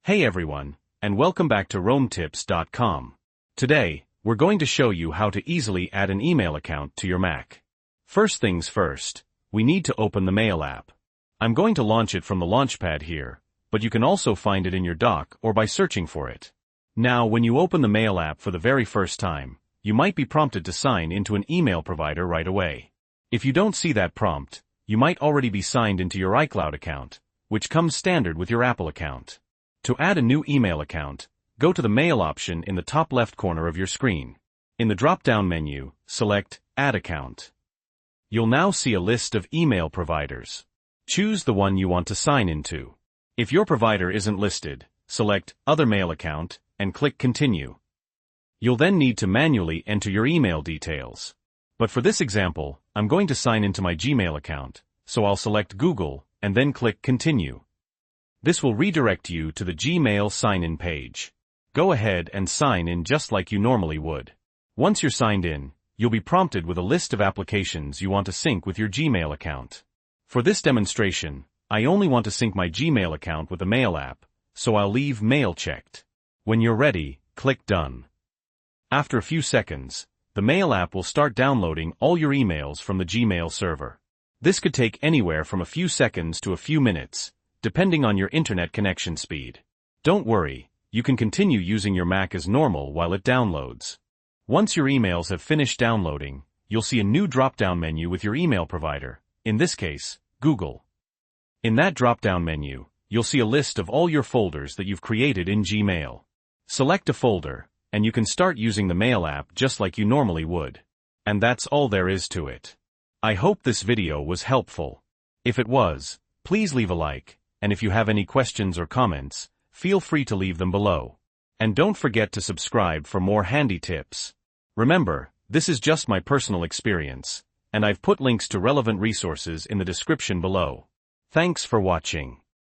Hey everyone, and welcome back to RoamTips.com. Today, we're going to show you how to easily add an email account to your Mac. First things first, we need to open the Mail app. I'm going to launch it from the Launchpad here, but you can also find it in your dock or by searching for it. Now, when you open the Mail app for the very first time, you might be prompted to sign into an email provider right away. If you don't see that prompt, you might already be signed into your iCloud account, which comes standard with your Apple account. To add a new email account, go to the Mail option in the top left corner of your screen. In the drop-down menu, select Add Account. You'll now see a list of email providers. Choose the one you want to sign into. If your provider isn't listed, select Other Mail Account and click Continue. You'll then need to manually enter your email details. But for this example, I'm going to sign into my Gmail account, so I'll select Google and then click Continue. This will redirect you to the Gmail sign-in page. Go ahead and sign in just like you normally would. Once you're signed in, you'll be prompted with a list of applications you want to sync with your Gmail account. For this demonstration, I only want to sync my Gmail account with the Mail app, so I'll leave Mail checked. When you're ready, click Done. After a few seconds, the Mail app will start downloading all your emails from the Gmail server. This could take anywhere from a few seconds to a few minutes, depending on your internet connection speed. Don't worry, you can continue using your Mac as normal while it downloads. Once your emails have finished downloading, you'll see a new drop-down menu with your email provider, in this case, Google. In that drop-down menu, you'll see a list of all your folders that you've created in Gmail. Select a folder, and you can start using the Mail app just like you normally would. And that's all there is to it. I hope this video was helpful. If it was, please leave a like. And if you have any questions or comments, feel free to leave them below. And don't forget to subscribe for more handy tips. Remember, this is just my personal experience, and I've put links to relevant resources in the description below. Thanks for watching.